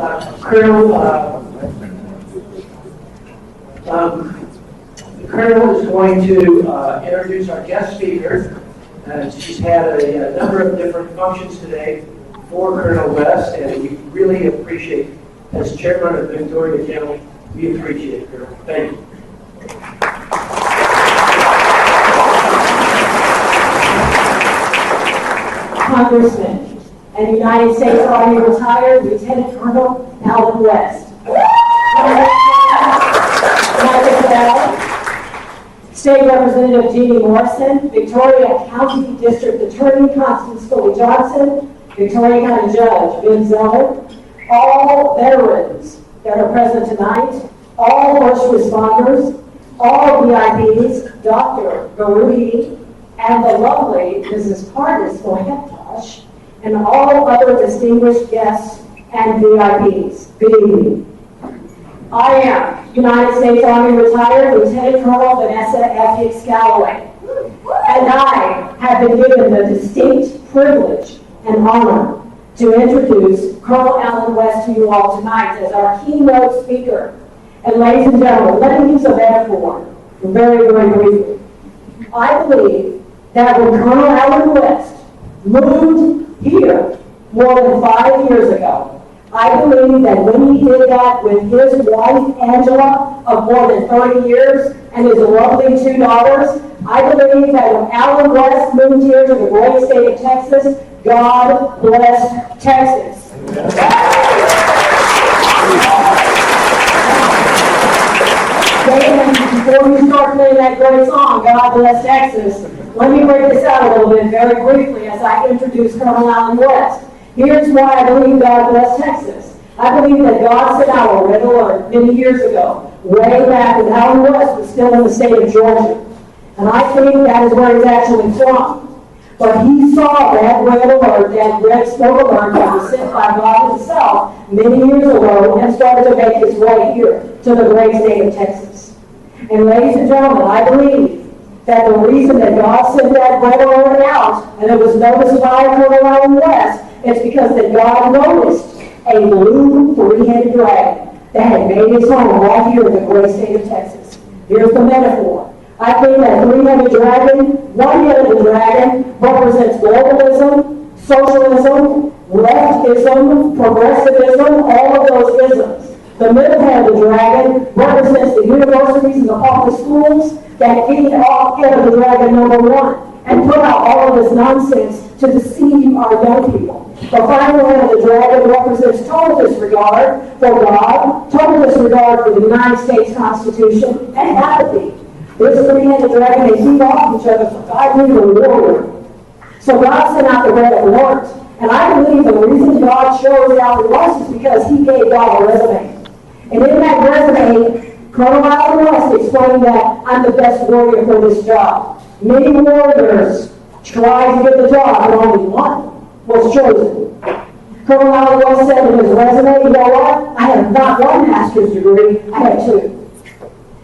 The Colonel is going to introduce our guest speaker. She's had a number of different functions today for Colonel West, and we really appreciate, as chairman of Victoria County, we appreciate it, Colonel. Thank you. Congressman and United States Army retired Lieutenant Colonel Alvin West. State Representative Jeannie Morrison, Victoria County District Attorney Constance Foley Johnson, Victoria County Judge Ben Zeller, all veterans that are present tonight, all first responders, all VIPs, Dr. Garudi, and the lovely Mrs. Pardis Moheptosh, and all other distinguished guests and VIPs. Good evening. I am United States Army retired Lieutenant Colonel Vanessa Hicks-Callaway, and I have been given the distinct privilege and honor to introduce Colonel Alvin West to you all tonight as our keynote speaker. And ladies and gentlemen, let me use a metaphor very, very briefly. I believe that when Colonel Alvin West moved here more than 5 years ago, I believe that when he did that with his wife, Angela, of more than 30 years, and his lovely 2 daughters, I believe that when Alvin West moved here to the great state of Texas, God blessed Texas. Before we start playing that great song, God Bless Texas, let me break this out a little bit very briefly as I introduce Colonel Alvin West. Here's why I believe God bless Texas. I believe that God sent out a red alert many years ago, way back when Alvin West was still in the state of Georgia. And I think that is where he's actually from. But he saw that red alert, that red smoke alert that was sent by God himself many years ago and started to make his way here to the great state of Texas. And ladies and gentlemen, I believe that the reason that God sent that red alert out, and it was noticed by Colonel Alvin West, it's because that God noticed a blue three-headed dragon that had made its home right here in the great state of Texas. Here's the metaphor. I think that three-headed dragon, one-headed dragon, represents globalism, socialism, leftism, progressivism, all of those isms. The middle-headed dragon represents the universities and the public schools that feed off head of the dragon number one and put out all of this nonsense to deceive our young people. The final head of the dragon represents total disregard for God, total disregard for the United States Constitution, and apathy. This three-headed dragon, they feed off each other for God needed a warrior. So God sent out the red alert. And I believe the reason God chose Alvin West is because he gave God a resume. And in that resume, Colonel Alvin West explained that I'm the best warrior for this job. Many warriors tried to get the job, and only one was chosen. Colonel Alvin West said in his resume, you know what? I have not one master's degree, I have 2.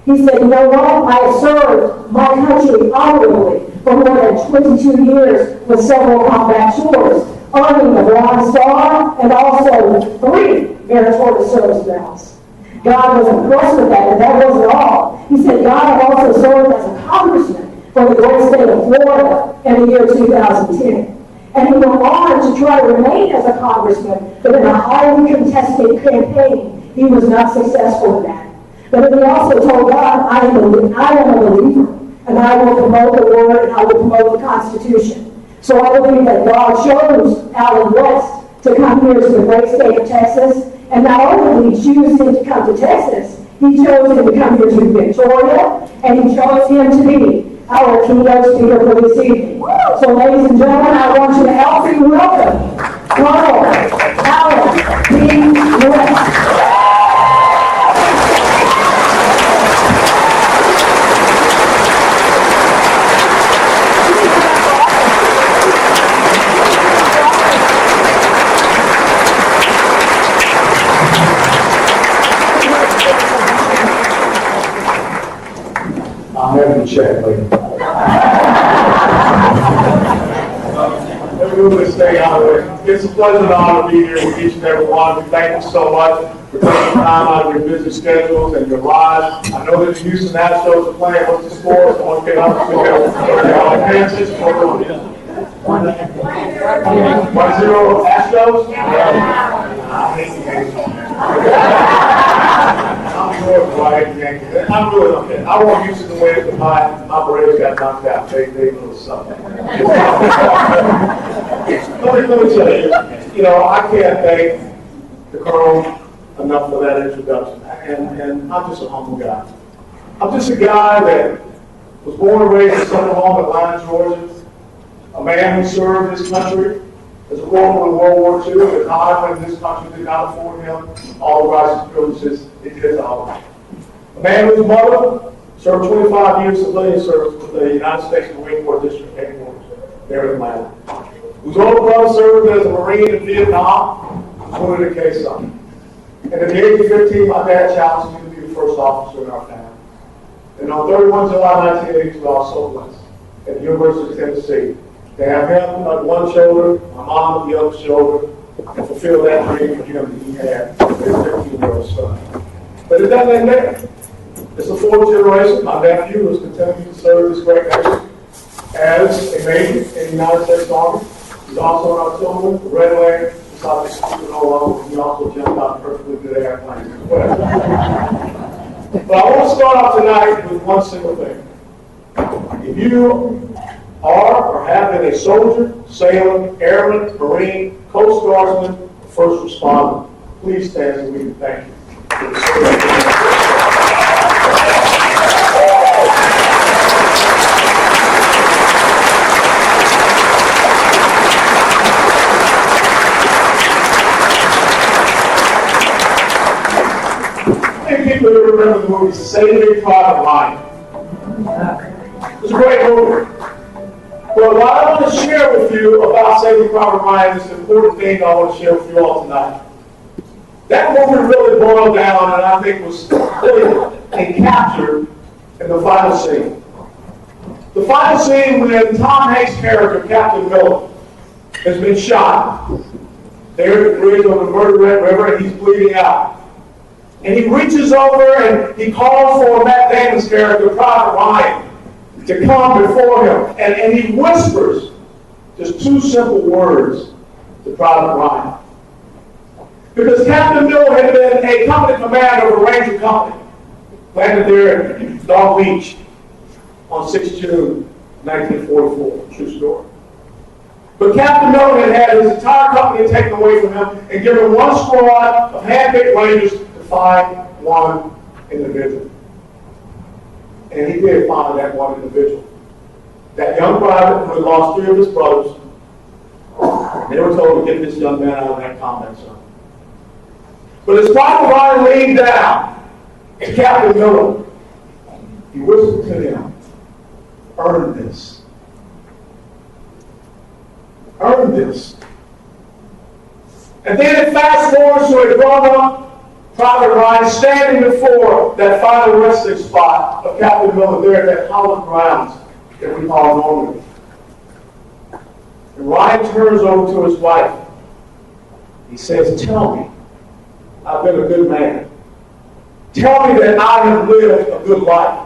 He said, you know what? I have served my country honorably for more than 22 years with several combat tours, earning the Bronze Star and also 3 meritorious service medals. God was impressed with that, but that wasn't all. He said God had also served as a congressman for the great state of Florida in the year 2010. And he went on to try to remain as a congressman, but in a highly contested campaign, he was not successful in that. But he also told God, I am a believer, and I will promote the word, and I will promote the Constitution. So I believe that God chose Alvin West to come here to the great state of Texas, and not only did he choose him to come to Texas, he chose him to come here to Victoria, and he chose him to be our keynote speaker for this evening. So ladies and gentlemen, I want you to help me welcome Colonel Alvin West. I'll have you check later. let's move this thing out of the way. It's a pleasure and honor to be here with each and every one of you. Thank you so much for taking time out of your busy schedules and your lives. I know that the Houston Astros are playing. What's the score? Someone get up. 1-0 Astros? I'm sure it's right, Yankees. I'm really okay. I want Houston to win, but my Braves got knocked out. They little something. Let me tell you, I can't thank the Colonel enough for that introduction. And I'm just a humble guy. I'm just a guy that was born and raised in Southern Home, Atlanta, Georgia. A man who served his country as a corporal in World War II at a time when this country did not afford him all the rights and privileges it did to others. A man whose mother served 25 years civilian service with the United States Marine Corps District Headquarters there in Atlanta. Whose older brother served as a Marine in Vietnam, wounded in Quezon. And at the age of 15, my dad challenged me to be the first officer in our family. And on 31 July 1982, I was so blessed at the University of Tennessee to have him on one shoulder, my mom on the other shoulder, and fulfill that dream for him that he had with his 15-year-old son. But it doesn't end there. It's the fourth generation. My nephew has continued to serve this great nation as a major in the United States Army. He's also in October, the Red Leg, decided to shoot it all over. He also jumped out perfectly good airplanes as well. But I want to start off tonight with one single thing. If you are or have been a soldier, sailor, airman, Marine, Coast Guardsman, or first responder, please stand and we can thank you. Many people here remember the movie Saving Private Ryan. It's a great movie. But what I want to share with you about Saving Private Ryan is an important thing I want to share with you all tonight. That movie really boiled down and I think was really captured in the final scene. The final scene when Tom Hanks' character, Captain Miller, has been shot there at the bridge over the Murder River and he's bleeding out. And he reaches over and he calls for Matt Damon's character, Private Ryan, to come before him. And he whispers just two simple words to Private Ryan. Because Captain Miller had been a company commander of a Ranger company landed there in Dog Beach on 6 June 1944. True story. But Captain Miller had had his entire company taken away from him and given one squad of hand-picked Rangers to find one individual. And he did find that one individual. That young private who had lost 3 of his brothers. They were told to get this young man out of that combat zone. But as Private Ryan leaned down to Captain Miller, he whispered to him, "Earn this. Earn this." And then it fast forwards to a grown-up Private Ryan standing before that final resting spot of Captain Miller there at that hallowed grounds that we call Normandy. And Ryan turns over to his wife. He says, "Tell me, I've been a good man. Tell me that I have lived a good life."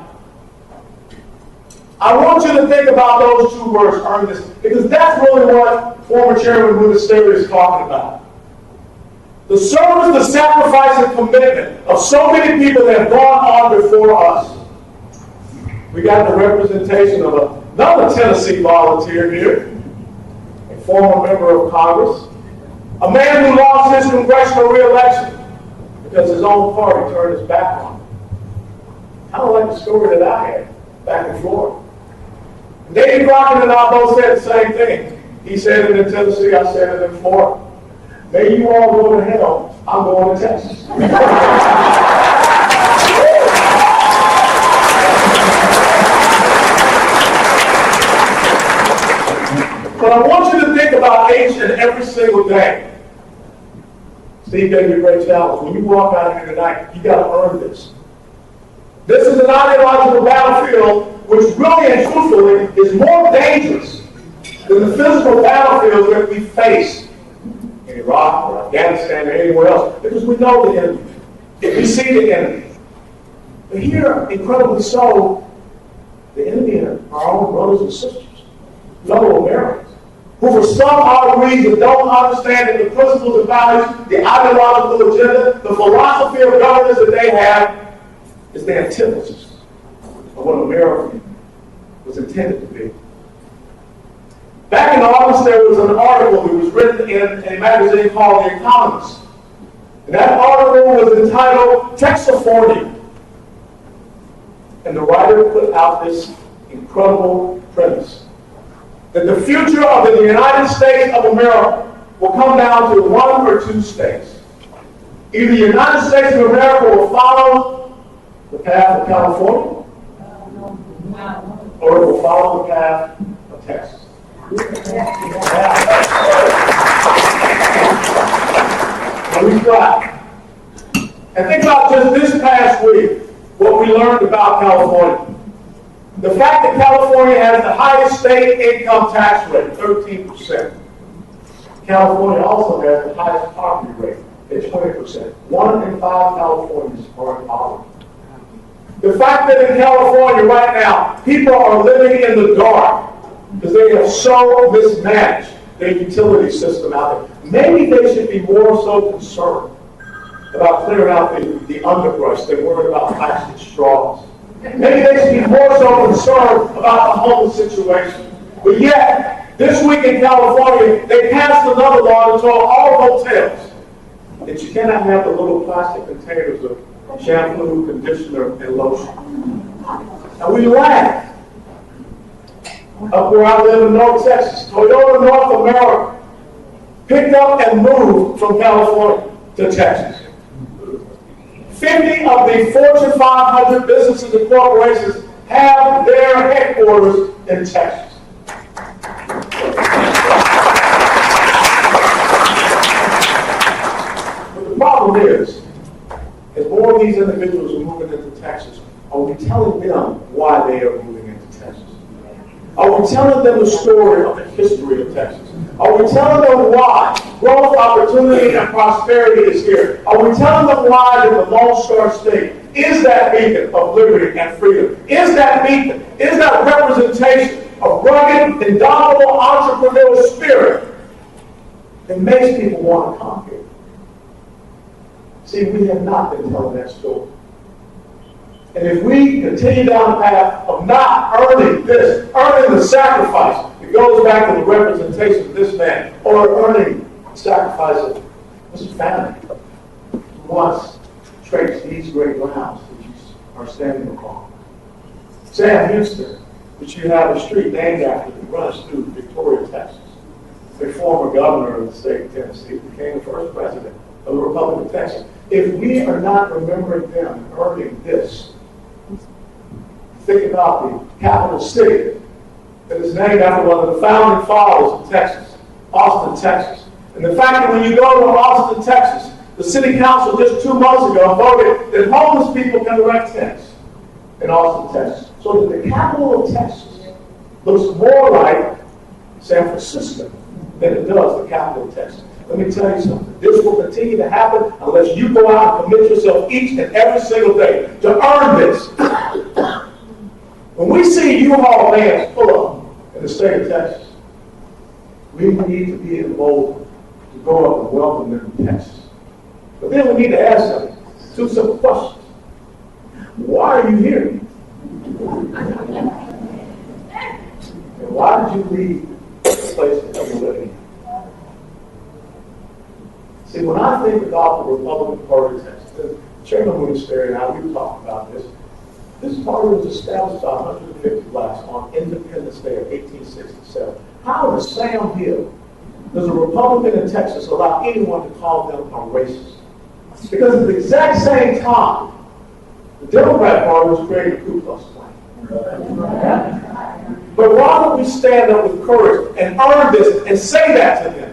I want you to think about those 2 words, earn this, because that's really what former Chairman Munisteri is talking about. The service, the sacrifice, and commitment of so many people that have gone on before us. We got the representation of another Tennessee volunteer here, a former member of Congress, a man who lost his congressional re-election because his own party turned his back on him. Kind of like the story that I had back in Florida. David Crockett and I both said the same thing. He said it in Tennessee, I said it in Florida. May you all go to hell, I'm going to Texas. But I want you to think about each and every single day. Steve gave you a great challenge. When you walk out here tonight, you got to earn this. This is an ideological battlefield which really and truthfully is more dangerous than the physical battlefields that we face in Iraq or Afghanistan or anywhere else, because we know the enemy. We see the enemy. But here, incredibly so, the enemy are our own brothers and sisters, fellow Americans, who for some odd reason don't understand that the principles and values, the ideological agenda, the philosophy of governance that they have is the antithesis of what America was intended to be. Back in August, there was an article that was written in a magazine called The Economist. And that article was entitled Texafornia. And the writer put out this incredible premise, that the future of the United States of America will come down to one or two states. Either the United States of America will follow the path of California, or it will follow the path of Texas. And we try. And think about just this past week, what we learned about California. The fact that California has the highest state income tax rate, 13%. California also has the highest poverty rate at 20%. 1 in 5 Californians are in poverty. The fact that in California right now, people are living in the dark because they have so mismanaged their utility system out there. Maybe they should be more so concerned about clearing out the underbrush than worried about plastic straws. Maybe they should be more so concerned about the homeless situation. But yet, this week in California, they passed another law that told all hotels that you cannot have the little plastic containers of shampoo, conditioner, and lotion. And we laugh. Up where I live in North Texas, Toyota North America picked up and moved from California to Texas. 50 of the Fortune 500 businesses and corporations have their headquarters in Texas. But the problem is, as more of these individuals are moving into Texas, are we telling them why they are moving into Texas? Are we telling them the story of the history of Texas? Are we telling them why growth, opportunity, and prosperity is here? Are we telling them why that the Lone Star State is that beacon of liberty and freedom? Is that beacon, is that representation of rugged, indomitable entrepreneurial spirit that makes people want to come here? See, we have not been telling that story. And if we continue down the path of not earning this, earning the sacrifice that goes back to the representation of this man, or earning the sacrifice of this family who once traced these great grounds that you are standing upon. Sam Houston, which you have a street named after that runs through Victoria, Texas, the former governor of the state of Tennessee, became the first president of the Republic of Texas. If we are not remembering them earning this, think about the capital city that is named after one of the founding fathers of Texas, Austin, Texas. And the fact that when you go to Austin, Texas, the city council just 2 months ago voted that homeless people can erect tents in Austin, Texas. So that the capital of Texas looks more like San Francisco than it does the capital of Texas. Let me tell you something. This will continue to happen unless you go out and commit yourself each and every single day to earn this. When we see U-Haul vans pull up in the state of Texas, we need to be emboldened to go up and welcome them to Texas. But then we need to ask them 2 simple questions. Why are you here? And why did you leave the place that you're living in? See, when I think about the Republican Party of Texas, Chairman Winston and I, we talked about this. This party was established by 150 blacks on Independence Day of 1867. How in the Sam Hill does a Republican in Texas allow anyone to call them a racist? Because at the exact same time, the Democrat Party was creating a Ku Klux Klan. But why don't we stand up with courage and earn this and say that to them?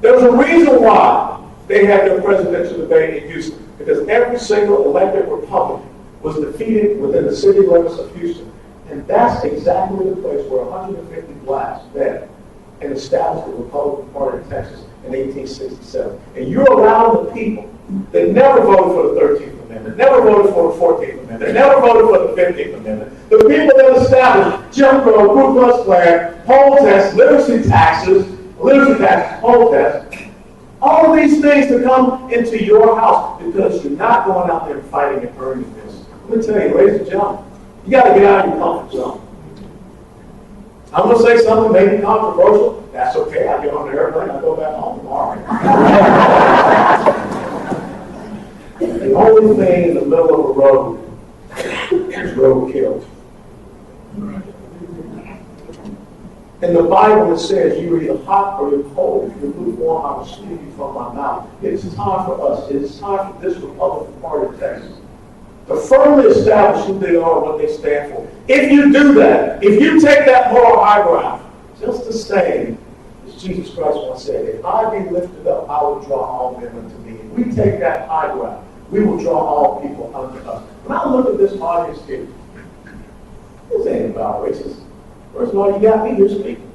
There's a reason why they had their presidential debate in Houston, because every single elected Republican was defeated within the city limits of Houston, and And that's exactly the place where 150 blacks met and established the Republican Party of Texas in 1867. And you're allowing the people that never voted for the 13th Amendment, never voted for the 14th Amendment, never voted for the 15th Amendment, the people that established Jim Crow, Ku Klux Klan, poll tests, literacy taxes, poll tests, all of these things to come into your house because you're not going out there fighting and earning this. Let me tell you, ladies and gentlemen, you got to get out of your comfort zone. I'm going to say something maybe controversial. That's okay. I get on the airplane, I go back home tomorrow. The only thing in the middle of a road is roadkill. In the Bible it says you're either hot or you're cold. If you're lukewarm, I will spew you from my mouth. It's time for us. It's time for this Republican Party of Texas to firmly establish who they are and what they stand for. If you do that, if you take that moral high ground, just the same as Jesus Christ once said, if I be lifted up, I will draw all men unto me. If we take that high ground, we will draw all people unto us. When I look at this audience here, this ain't about racism. First of all, you got me here speaking.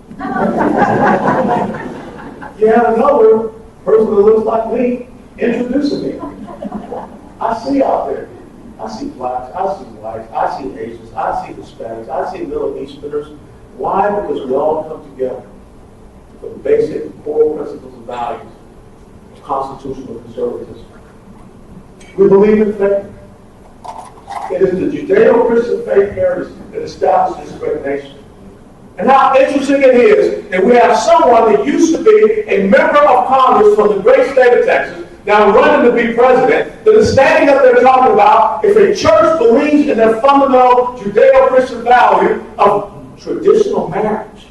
You have another person that looks like me introducing me. I see out there. I see blacks, I see whites, I see Asians, I see Hispanics, I see Middle Easterners. Why? Because we all come together for the basic core principles and values of constitutional conservatism. We believe in faith. It is the Judeo-Christian faith heritage that established this great nation. And how interesting it is that we have someone that used to be a member of Congress from the great state of Texas, now running to be president, that is standing up there talking about if a church believes in their fundamental Judeo-Christian value of traditional marriage,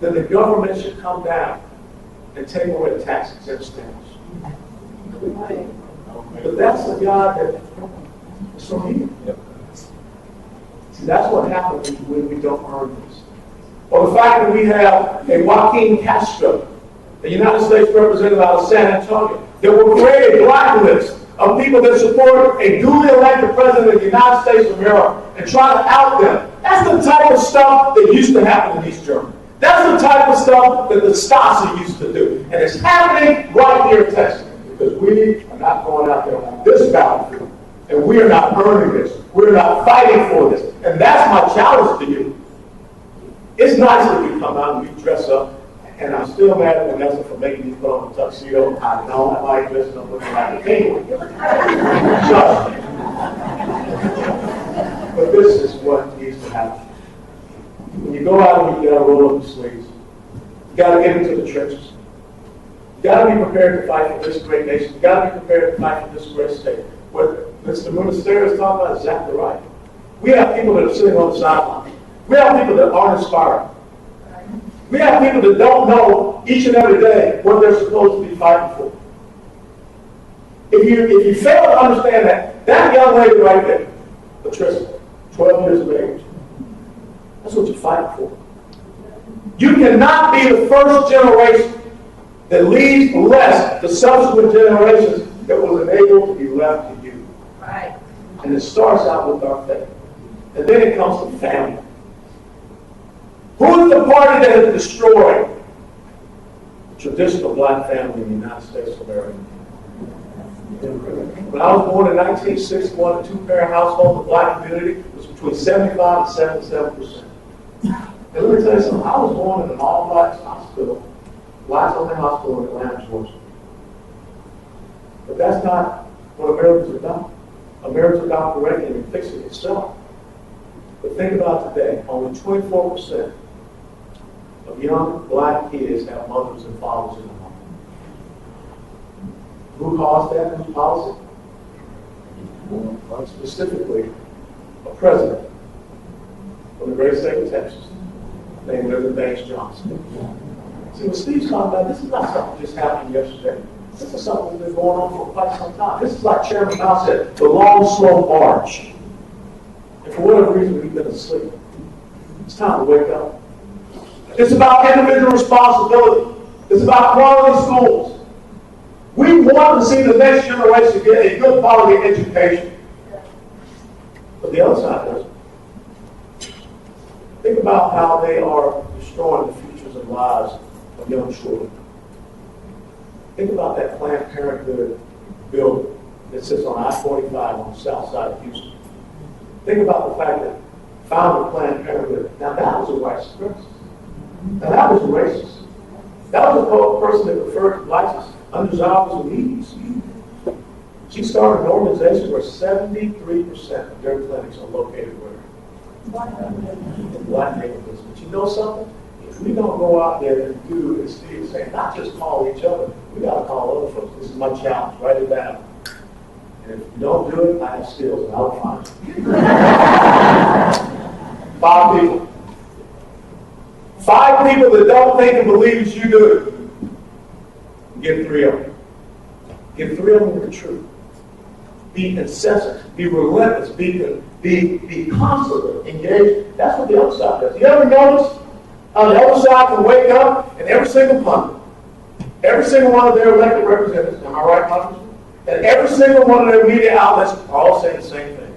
then the government should come down and take away the tax exempt status. But that's the God that is from here. See, that's what happens when we don't earn this. Or the fact that we have a Joaquin Castro, the United States representative out of San Antonio, that will create a blacklist of people that support a duly elected president of the United States of America and try to out them. That's the type of stuff that used to happen in East Germany. That's the type of stuff that the Stasi used to do. And it's happening right here in Texas because we are not going out there on this battlefield. And we are not earning this. We're not fighting for this. And that's my challenge to you. It's nice that you come out and you dress up. And I'm still mad at Vanessa for making me put on a tuxedo. I don't like dressing up looking like a penguin. Trust me. But this is what needs to happen. When you go out and you gotta roll up your sleeves, you gotta get into the trenches. You gotta be prepared to fight for this great nation. You gotta be prepared to fight for this great state. What Mr. Minister is talking about is exactly right. We have people that are sitting on the sideline. We have people that aren't inspired. We have people that don't know each and every day what they're supposed to be fighting for. If you fail to understand that young lady right there, Patricia, 12 years of age, that's what you're fighting for. You cannot be the first generation that leaves less to subsequent generations that was enabled to be left to you. Right. And it starts out with our faith. And then it comes to family. Who is the party that has destroyed the traditional black family in the United States of America? When I was born in 1961, a two-parent household, the black community was between 75 and 77%. And let me tell you something, I was born in an all-blacks hospital, blacks-only hospital in Atlanta, Georgia. But that's not what Americans are about. Americans are about correcting and fixing itself. But think about today, only 24% of young black kids have mothers and fathers in the home. Who caused that? Whose policy? Specifically, a president from the great state of Texas named Lyndon Baines Johnson. See, what Steve's talking about, this is not something that just happened yesterday. This is something that's been going on for quite some time. This is like Chairman Mao said, the long, slow march. And for whatever reason, we've been asleep. It's time to wake up. It's about individual responsibility. It's about quality schools. We want to see the next generation get a good quality education. But the other side doesn't. Think about how they are destroying the futures and lives of young children. Think about that Planned Parenthood building that sits on I-45 on the south side of Houston. Think about the fact that founder of Planned Parenthood. Now that was a white supremacist. Now that was a racist. That was a person that referred to blacks as undesirables and needies. She started an organization where 73% of their clinics are located where? In black neighborhoods. But you know something? If we don't go out there and do, as Steve is saying, not just call each other, we got to call other folks. This is my challenge. Write it down. And if you don't do it, I have skills, and I'll find you. 5 people. 5 people that don't think and believe as you do. Get 3 of them. Get 3 of them with the truth. Be incessant. Be relentless. Be constantly engaged. That's what the other side does. You ever notice how the other side can wake up and every single pundit, every single one of their elected representatives, am I right, Congressman? And every single one of their media outlets are all saying the same thing.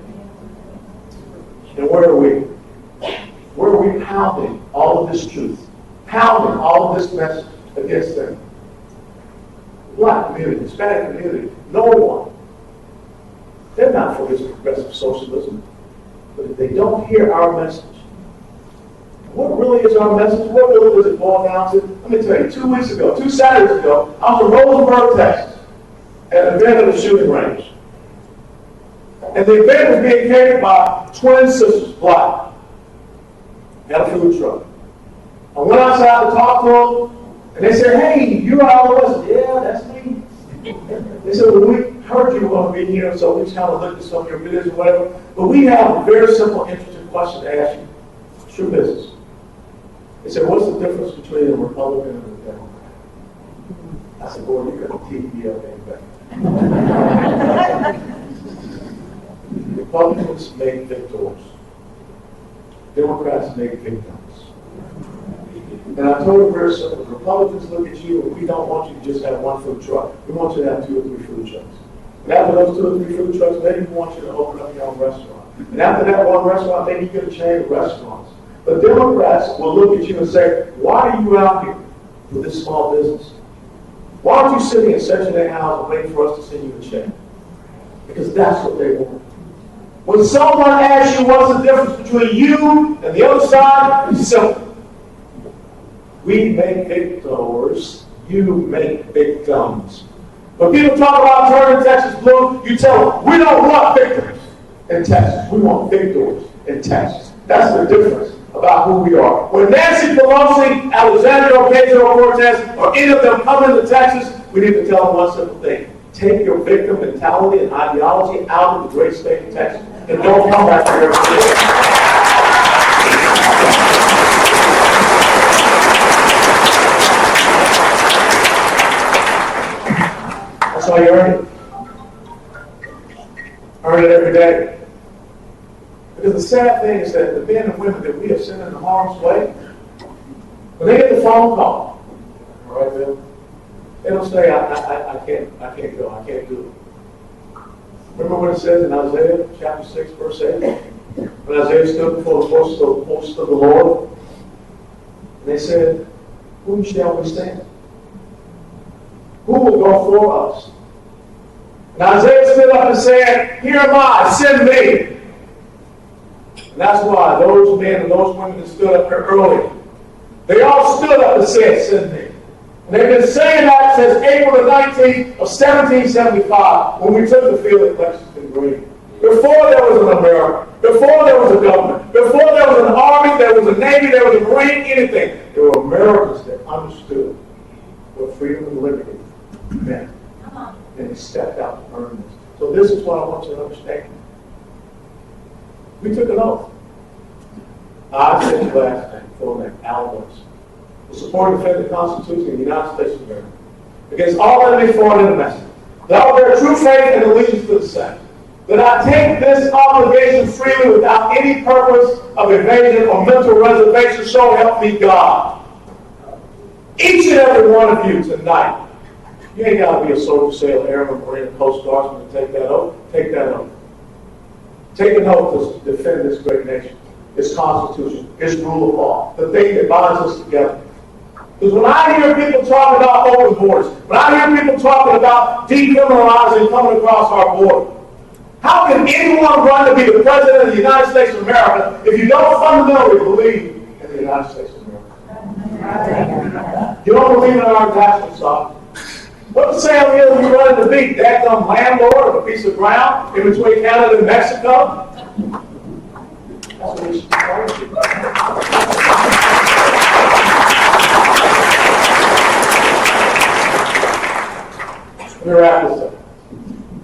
And where are we? Where are we pounding all of this truth? Pounding all of this message against them? Black community, Hispanic community, no one. They're not for this progressive socialism. But if they don't hear our message, what really is our message? What really does it boil down to? Let me tell you, 2 Saturdays ago, I was in Rosenberg, Texas, at an event at the shooting range. And the event was being catered by twin sisters, black, at a food truck. I went outside to talk to them, and they said, "Hey, you are all of us." "Yeah, that's me." They said, "Well, we heard you were going to be here, so we just kind of looked at some of your videos or whatever. But we have a very simple, interesting question to ask you. It's your business." They said, "What's the difference between a Republican and a Democrat?" I said, "Boy, you got the TV up there better." Republicans make victors. Democrats make victims. And I told them very simple, Republicans look at you and we don't want you to just have one food truck. We want you to have 2 or 3 food trucks. And after those 2 or 3 food trucks, maybe we want you to open up your own restaurant. And after that one restaurant, maybe you get a chain of restaurants. But Democrats will look at you and say, "Why are you out here with this small business? Why aren't you sitting in Section 8 house and waiting for us to send you a check?" Because that's what they want. When someone asks you what's the difference between you and the other side, it's simple. We make victors, you make victims. When people talk about turning Texas blue, you tell them, we don't want victims in Texas. We want victors in Texas. That's the difference about who we are. When Nancy Pelosi, Alexandria Ocasio-Cortez, or any of them come into Texas, we need to tell them one simple thing. Take your victim mentality and ideology out of the great state of Texas, and don't come back here again. That's how you earn it. Earn it every day. Because the sad thing is that the men and women that we have sent into harm's way, when they get the phone call, all right, Bill, they don't say, I can't go, I can't do it. Remember what it says in Isaiah chapter 6, verse 8? When Isaiah stood before the host of the Lord, and they said, "Whom shall we stand? Who will go for us?" And Isaiah stood up and said, "Here am I, send me." And that's why those men and those women that stood up here earlier, they all stood up and said, "Send me." And they've been saying that since April the 19th of 1775, when we took the field at Lexington Green. Before there was an America, before there was a government, before there was an army, there was a navy, there was a marine, anything. There were Americans that understood what freedom and liberty meant. And they stepped out to earn this. So this is what I want you to understand. We took an oath. I said your last name, full name, Al Lewis. To support and defend the Constitution of the United States of America against all enemy, foreign and domestic. That I will bear true faith and allegiance to the same. That I take this obligation freely without any purpose of evasion or mental reservation, so help me God. Each and every one of you tonight, you ain't got to be a soldier, sailor, airman, marine, coast guardsman to take that oath. Take that oath. Take an oath to defend this great nation. its Constitution, its rule of law, the thing that binds us together. Because when I hear people talking about open borders, when I hear people talking about decriminalizing coming across our border, how can anyone run to be the President of the United States of America if you don't fundamentally believe in the United States of America? You don't believe in our national sovereignty. What the Sam Hill you running to be? That dumb landlord of a piece of ground in between Canada and Mexico? That's what we should be trying to do. Let me wrap this up,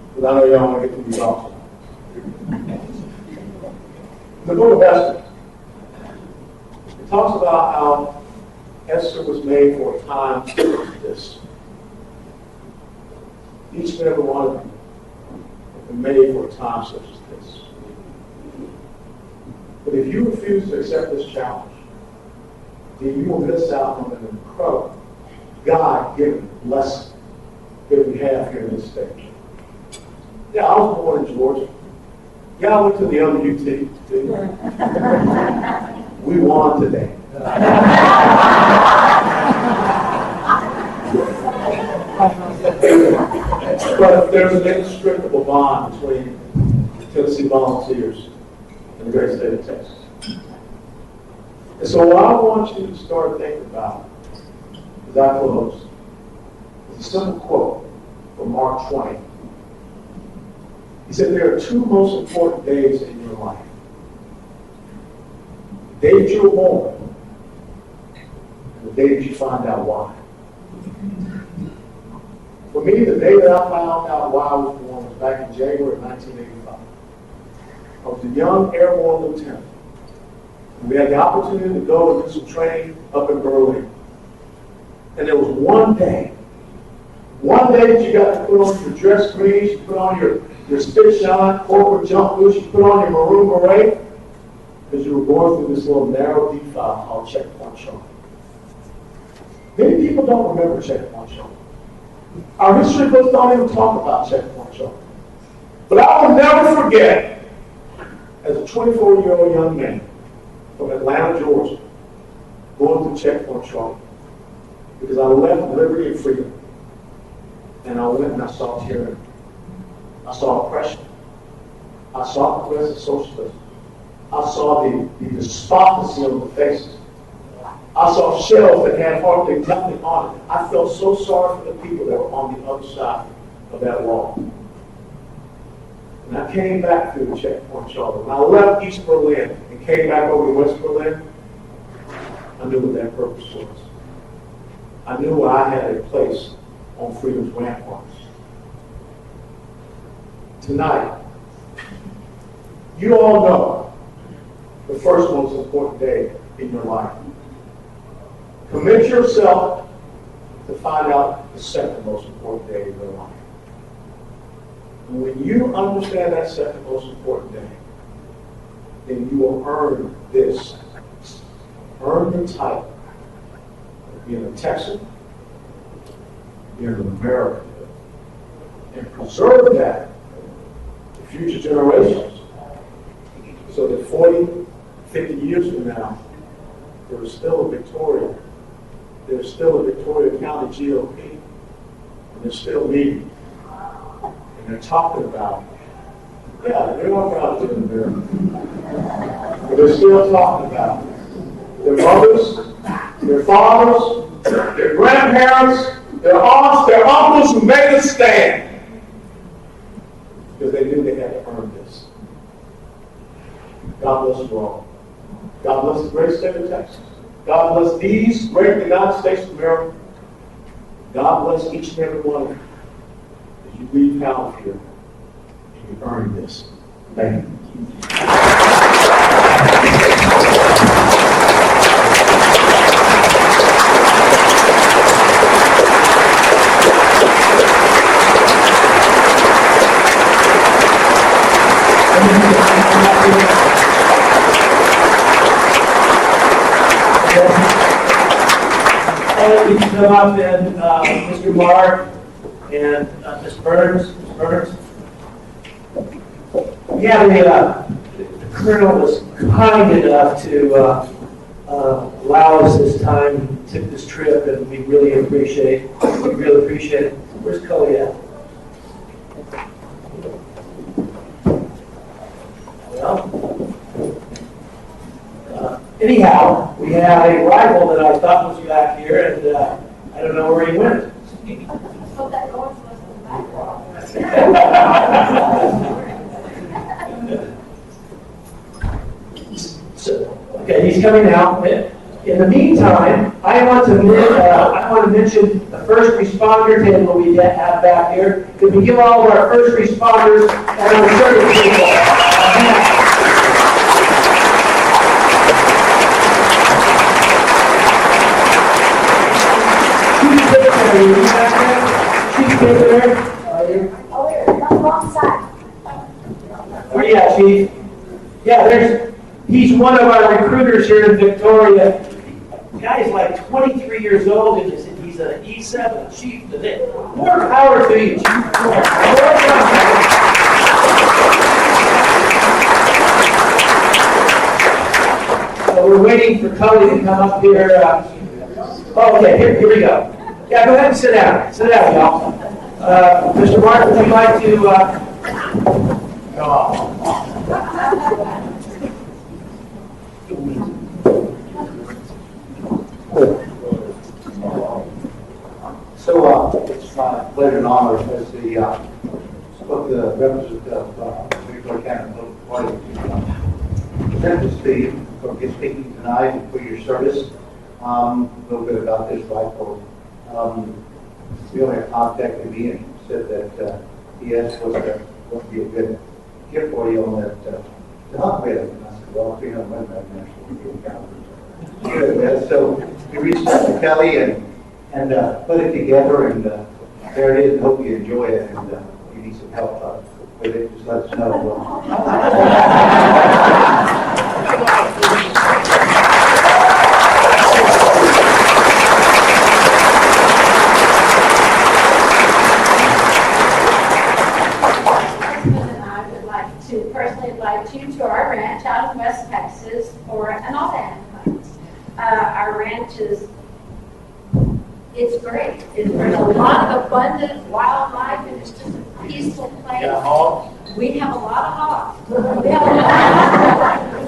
because I know y'all want to get to these options. The book of Esther, it talks about how Esther was made for a time like this. Each and every one of them have been made for a time such as this. But if you refuse to accept this challenge, then you will miss out on an incredible God-given blessing that we have here in this state. Yeah, I was born in Georgia. Yeah, I went to the other UT. We won today. But there's an inextricable bond between the Tennessee Volunteers and the great state of Texas. And so what I want you to start thinking about as I close is a simple quote from Mark Twain. He said, there are two most important days in your life. The day that you were born and the day that you find out why. For me, the day that I found out why I was born was back in January of 1985. I was a young airborne lieutenant. And we had the opportunity to go and do some training up in Berlin. And there was one day that you got to put on your dress greens, you put on your spit shine, corporate jump boots, you put on your maroon beret, because you were going through this little narrow defile called Checkpoint Charlie. Many people don't remember Checkpoint Charlie. Our history books don't even talk about Checkpoint Charlie. But I will never forget, as a 24-year-old young man from Atlanta, Georgia, going through Checkpoint Charlie, because I left liberty and freedom, and I went and I saw tyranny. I saw oppression. I saw progressive socialism. I saw the despotism of the faces. I saw shells that had hardly nothing on it. I felt so sorry for the people that were on the other side of that wall. And I came back through the Checkpoint Charlie. When I left East Berlin and came back over to West Berlin, I knew what that purpose was. I knew I had a place on freedom's ramparts. Tonight, you all know the first most important day in your life. Commit yourself to find out the second most important day in your life. And when you understand that second most important day, then you will earn this. Earn the title of being a Texan, being an American, and preserve that for future generations so that 40, 50 years from now, there is still a Victoria. There's still a Victoria County GOP, and they're still meeting. And they're talking about, yeah, they're not proud to live there. But they're still talking about their mothers, their fathers, their grandparents, their aunts, their uncles who made a stand. Because they knew they had to earn this. God bless you all. God bless the great state of Texas. God bless these great United States of America. God bless each and every one of you as you leave out here and you earn this. Thank you. Thank you so much, and Mr. Mark and Ms. Burns. We have a Colonel was kind enough to allow us this time, took this trip, and we really appreciate it. Where's Cully at? Well, anyhow, we have a rival that I thought was back here, and I don't know where he went. So that noise was in the background. So, okay, he's coming out. In the meantime, I want to mention the first responder table we have back here. Could we give all of our first responders and our service people? Chief there. Oh, here, on the wrong side. Where you at, Chief? Yeah, he's one of our recruiters here in Victoria. The guy's like 23 years old and he's an E7 chief today. More power to you, Chief. So we're waiting for Cully to come up here. Okay, here we go. Yeah, go ahead and sit down. Sit down, y'all. Mr. Martin, would you like to come on? So it's my pleasure and honor as the representative of Victoria County Political Party to present this to you for speaking tonight and for your service. A little bit about this rifle. Bill contacted me and said that he asked what would be a good gift for you on that to hunt with. And I said, well, 300 women actually. So we reached out to Kelly and put it together, and there it is. I hope you enjoy it, and you need some help with it, just let us know. I would like to personally invite you to our ranch out in West Texas for an all-day hunt. Our ranch it's great. There's a lot of abundant wildlife, and it's just a peaceful place. We have a lot of hogs.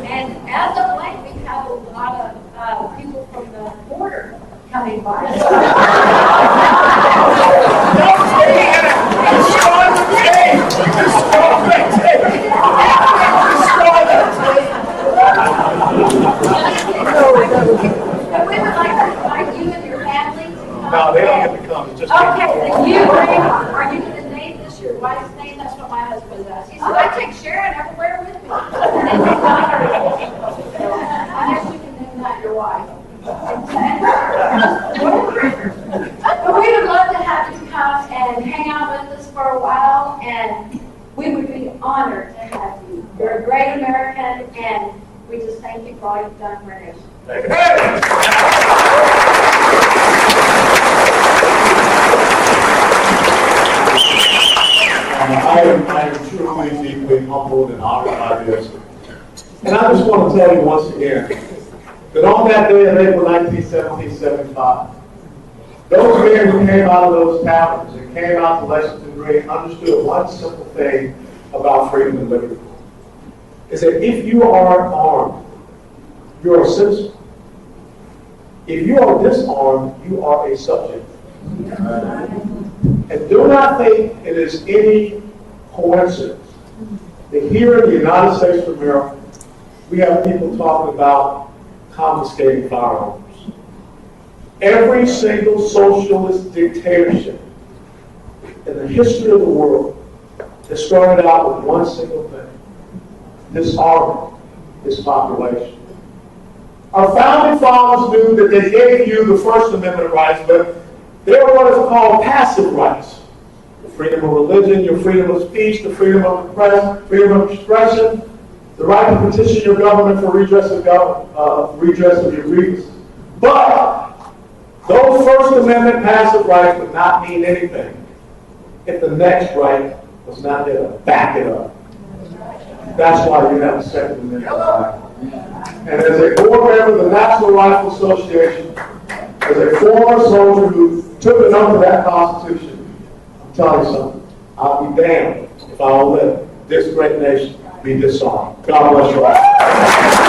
And as of late, we have a lot of people from the border coming by. And we would like to invite you and your family to come. No, they don't get to come. It's just Okay, then are you going to name this your wife's name? That's what my husband does. He said, I take Sharon everywhere with me. I guess you can name that your wife. But we would love to have you come and hang out with us for a while, and we would be honored to have you. You're a great American, and we just thank you for all you've done for our nation. I am truly deeply humbled and honored by this. And I just want to tell you once again that on that day of April 1975, those men who came out of those taverns and came out to Lexington Green understood one simple thing about freedom and liberty. Is that if you are armed, you're a citizen. If you are disarmed, you are a subject. And do not think it is any coincidence that here in the United States of America, we have people talking about confiscating firearms. Every single socialist dictatorship in the history of the world has started out with one single thing: disarming its population. Our founding fathers knew that they gave you the First Amendment rights, but they were what is called passive rights. The freedom of religion, your freedom of speech, the freedom of the press, freedom of expression, the right to petition your government for redress of your grievances. But those First Amendment passive rights would not mean anything if the next right was not there to back it up. That's why you have a Second Amendment right. And as a board member of the National Rifle Association, as a former soldier who took an oath of that Constitution, I'm telling you something, I'll be damned if I will let this great nation be disarmed. God bless you all.